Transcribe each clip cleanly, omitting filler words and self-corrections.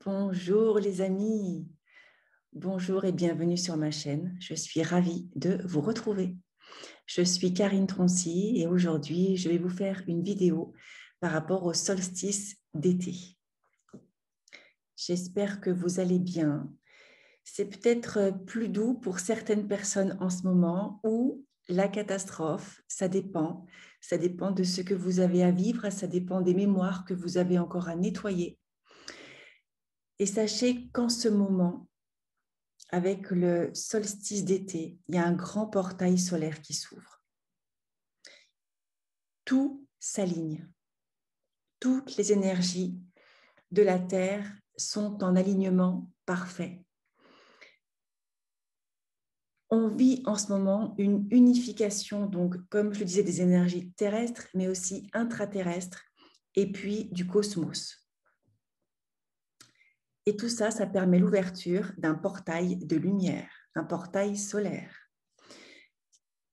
Bonjour les amis, bonjour et bienvenue sur ma chaîne. Je suis ravie de vous retrouver. Je suis Karine Troncy et aujourd'hui, je vais vous faire une vidéo par rapport au solstice d'été. J'espère que vous allez bien. C'est peut-être plus doux pour certaines personnes en ce moment ou la catastrophe, ça dépend. Ça dépend de ce que vous avez à vivre, ça dépend des mémoires que vous avez encore à nettoyer. Et sachez qu'en ce moment, avec le solstice d'été, il y a un grand portail solaire qui s'ouvre. Tout s'aligne. Toutes les énergies de la Terre sont en alignement parfait. On vit en ce moment une unification, donc comme je le disais, des énergies terrestres, mais aussi intraterrestres, et puis du cosmos. Et tout ça, ça permet l'ouverture d'un portail de lumière, un portail solaire.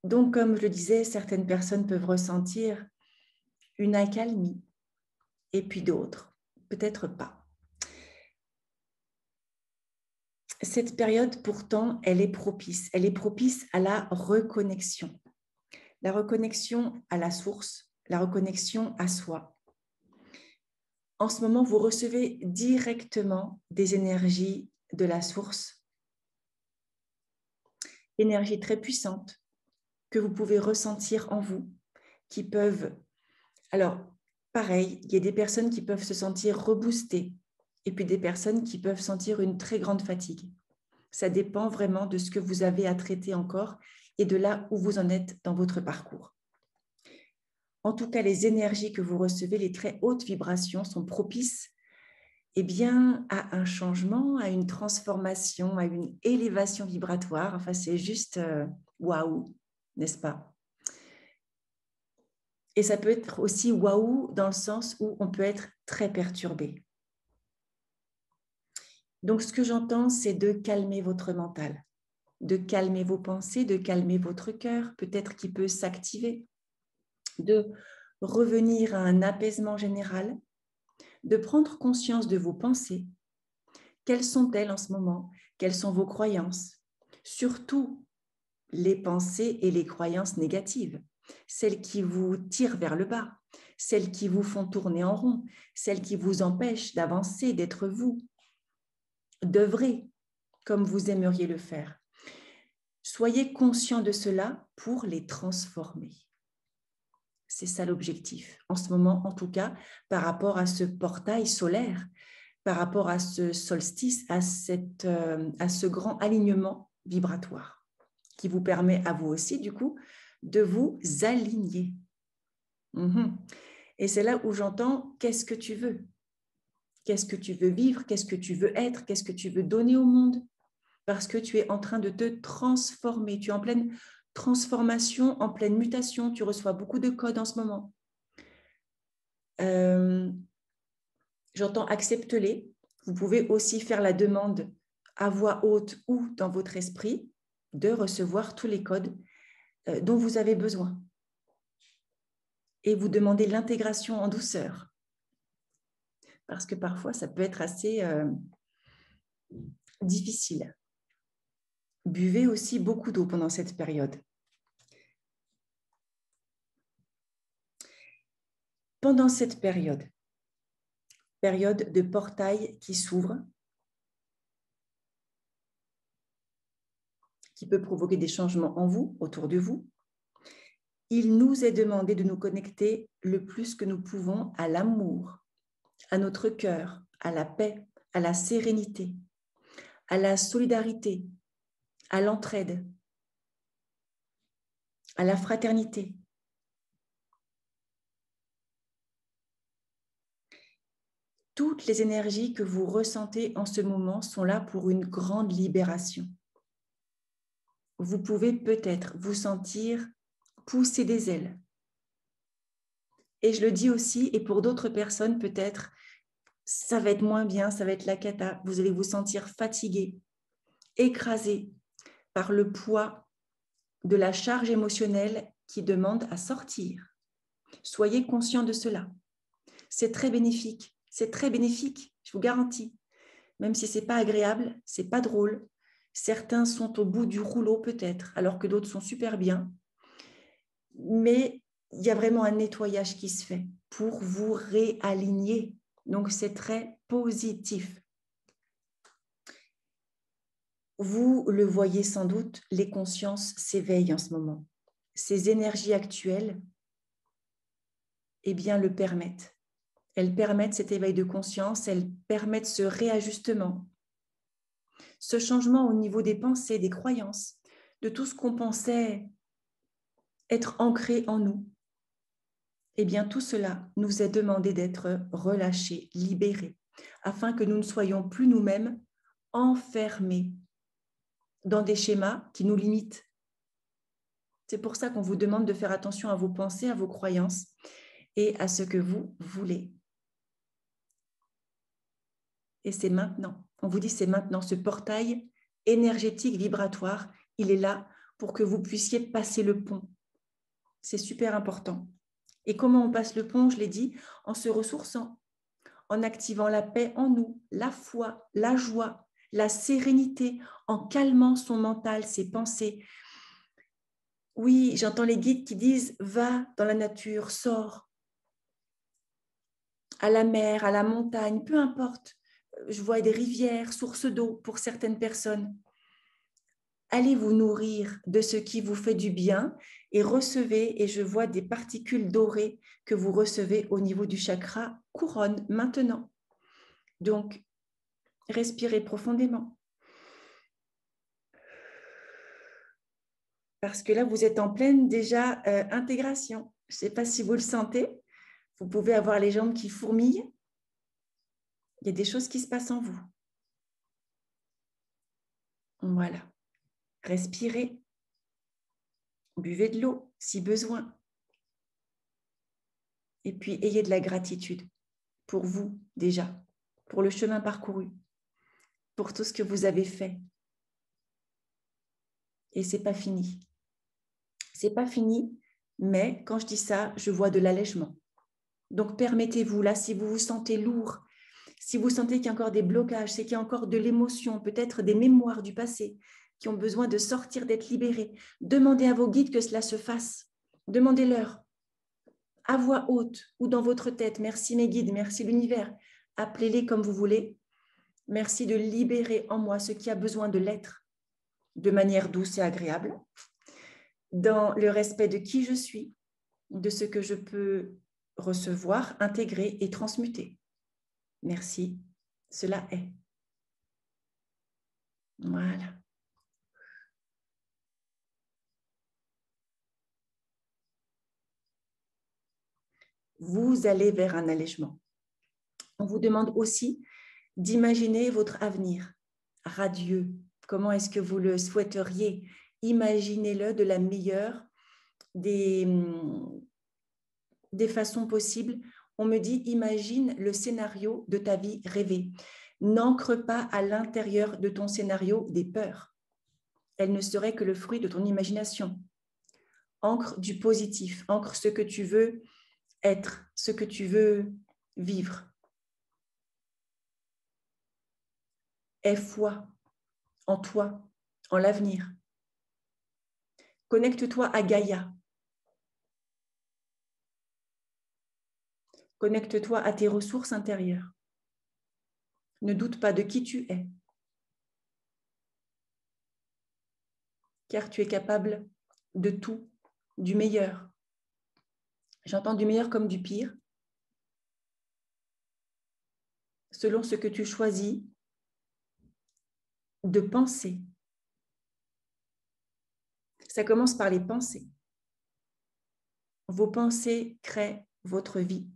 Donc, comme je le disais, certaines personnes peuvent ressentir une accalmie, et puis d'autres, peut-être pas. Cette période, pourtant, elle est propice. Elle est propice à la reconnexion à la source, la reconnexion à soi. En ce moment, vous recevez directement des énergies de la source, énergies très puissantes que vous pouvez ressentir en vous, qui peuvent... Alors, pareil, il y a des personnes qui peuvent se sentir reboostées et puis des personnes qui peuvent sentir une très grande fatigue. Ça dépend vraiment de ce que vous avez à traiter encore et de là où vous en êtes dans votre parcours. En tout cas, les énergies que vous recevez, les très hautes vibrations, sont propices à un changement, à une transformation, à une élévation vibratoire. Enfin, c'est juste waouh, n'est-ce pas? Et ça peut être aussi waouh dans le sens où on peut être très perturbé. Donc, ce que j'entends, c'est de calmer votre mental, de calmer vos pensées, de calmer votre cœur, peut-être qu'il peut s'activer, de revenir à un apaisement général, de prendre conscience de vos pensées. Quelles sont-elles en ce moment? Quelles sont vos croyances? Surtout les pensées et les croyances négatives, celles qui vous tirent vers le bas, celles qui vous font tourner en rond, celles qui vous empêchent d'avancer, d'être vous, d'œuvrer comme vous aimeriez le faire. Soyez conscient de cela pour les transformer. C'est ça l'objectif, en ce moment en tout cas, par rapport à ce portail solaire, par rapport à ce solstice, à ce grand alignement vibratoire qui vous permet à vous aussi, du coup, de vous aligner. Et c'est là où j'entends « qu'est-ce que tu veux ?» Qu'est-ce que tu veux vivre? Qu'est-ce que tu veux être? Qu'est-ce que tu veux donner au monde? Parce que tu es en train de te transformer. Tu es en pleine transformation, en pleine mutation. Tu reçois beaucoup de codes en ce moment. J'entends accepte-les. Vous pouvez aussi faire la demande à voix haute ou dans votre esprit de recevoir tous les codes dont vous avez besoin. Et vous demandez l'intégration en douceur. Parce que parfois, ça peut être assez difficile. Buvez aussi beaucoup d'eau pendant cette période. Pendant cette période de portail qui s'ouvre, qui peut provoquer des changements en vous, autour de vous, il nous est demandé de nous connecter le plus que nous pouvons à l'amour, à notre cœur, à la paix, à la sérénité, à la solidarité, à l'entraide, à la fraternité. Toutes les énergies que vous ressentez en ce moment sont là pour une grande libération. Vous pouvez peut-être vous sentir pousser des ailes. Et je le dis aussi, et pour d'autres personnes, peut-être, ça va être moins bien, ça va être la cata. Vous allez vous sentir fatigué, écrasé par le poids de la charge émotionnelle qui demande à sortir. Soyez conscient de cela. C'est très bénéfique, je vous garantis. même si ce n'est pas agréable, ce n'est pas drôle. Certains sont au bout du rouleau peut-être, alors que d'autres sont super bien. Mais il y a vraiment un nettoyage qui se fait pour vous réaligner. Donc, c'est très positif. Vous le voyez sans doute, les consciences s'éveillent en ce moment. Ces énergies actuelles, eh bien, le permettent. Elles permettent cet éveil de conscience, elles permettent ce réajustement, ce changement au niveau des pensées, des croyances, de tout ce qu'on pensait être ancré en nous. Eh bien, tout cela nous est demandé d'être relâchés, libérés, afin que nous ne soyons plus nous-mêmes enfermés dans des schémas qui nous limitent. C'est pour ça qu'on vous demande de faire attention à vos pensées, à vos croyances et à ce que vous voulez. Et c'est maintenant. On vous dit c'est maintenant. Ce portail énergétique, vibratoire, il est là pour que vous puissiez passer le pont. C'est super important. Et comment on passe le pont, je l'ai dit, en se ressourçant, en activant la paix en nous, la foi, la joie, la sérénité, en calmant son mental, ses pensées. Oui, j'entends les guides qui disent « va dans la nature, sors à la mer, à la montagne, peu importe. » Je vois des rivières, sources d'eau pour certaines personnes. Allez vous nourrir de ce qui vous fait du bien et recevez, et je vois des particules dorées que vous recevez au niveau du chakra couronne maintenant. Donc, respirez profondément. Parce que là, vous êtes en pleine déjà intégration. Je ne sais pas si vous le sentez. Vous pouvez avoir les jambes qui fourmillent. Il y a des choses qui se passent en vous. Voilà. Respirez. Buvez de l'eau si besoin. Et puis, ayez de la gratitude pour vous déjà, pour le chemin parcouru, pour tout ce que vous avez fait. Et ce n'est pas fini. Ce n'est pas fini, mais quand je dis ça, je vois de l'allègement. Donc, permettez-vous, là, si vous vous sentez lourd, si vous sentez qu'il y a encore des blocages, c'est qu'il y a encore de l'émotion, peut-être des mémoires du passé qui ont besoin de sortir, d'être libérés, demandez à vos guides que cela se fasse. Demandez-leur à voix haute ou dans votre tête. Merci mes guides, merci l'univers. Appelez-les comme vous voulez. Merci de libérer en moi ce qui a besoin de l'être de manière douce et agréable, dans le respect de qui je suis, de ce que je peux recevoir, intégrer et transmuter. Merci, cela est. Voilà. Vous allez vers un allègement. On vous demande aussi d'imaginer votre avenir radieux. Comment est-ce que vous le souhaiteriez? Imaginez-le de la meilleure des façons possibles. On me dit, imagine le scénario de ta vie rêvée. N'ancre pas à l'intérieur de ton scénario des peurs. Elles ne seraient que le fruit de ton imagination. Ancre du positif, ancre ce que tu veux être, ce que tu veux vivre. Aie foi en toi, en l'avenir. Connecte-toi à Gaïa. Connecte-toi à tes ressources intérieures. Ne doute pas de qui tu es, car tu es capable de tout, du meilleur. J'entends du meilleur comme du pire, selon ce que tu choisis de penser. Ça commence par les pensées. Vos pensées créent votre vie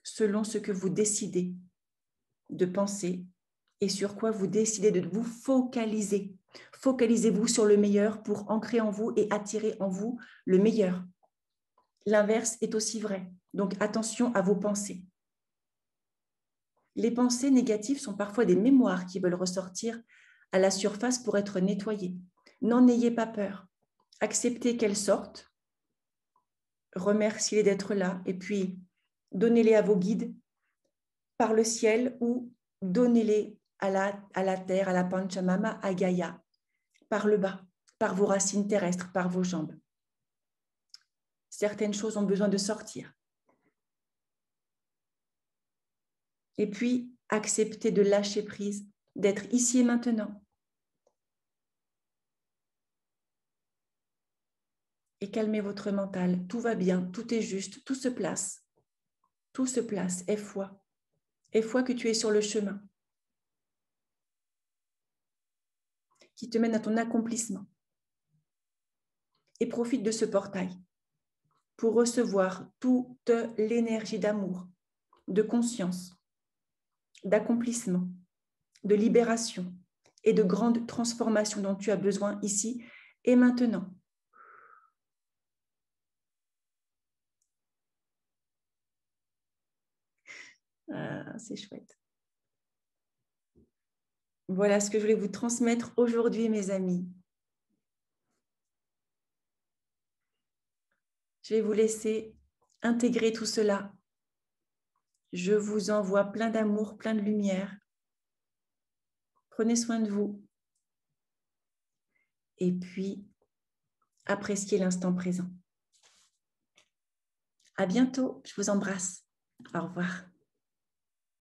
selon ce que vous décidez de penser et sur quoi vous décidez de vous focaliser. Focalisez-vous sur le meilleur pour ancrer en vous et attirer en vous le meilleur. L'inverse est aussi vrai. Donc, attention à vos pensées. Les pensées négatives sont parfois des mémoires qui veulent ressortir à la surface pour être nettoyées. N'en ayez pas peur. Acceptez qu'elles sortent. Remerciez-les d'être là et puis donnez-les à vos guides par le ciel ou donnez-les à la terre, à la Panchamama, à Gaïa, par le bas, par vos racines terrestres, par vos jambes. Certaines choses ont besoin de sortir. Et puis, accepter de lâcher prise, d'être ici et maintenant. Et calmez votre mental. Tout va bien, tout est juste, tout se place. Tout se place. Aie foi. Aie foi que tu es sur le chemin qui te mène à ton accomplissement. Et profite de ce portail pour recevoir toute l'énergie d'amour, de conscience, d'accomplissement, de libération et de grande transformation dont tu as besoin ici et maintenant. Ah, c'est chouette. Voilà ce que je voulais vous transmettre aujourd'hui, mes amis. Je vais vous laisser intégrer tout cela. Je vous envoie plein d'amour, plein de lumière. Prenez soin de vous. Et puis, appréciez l'instant présent. À bientôt. Je vous embrasse. Au revoir.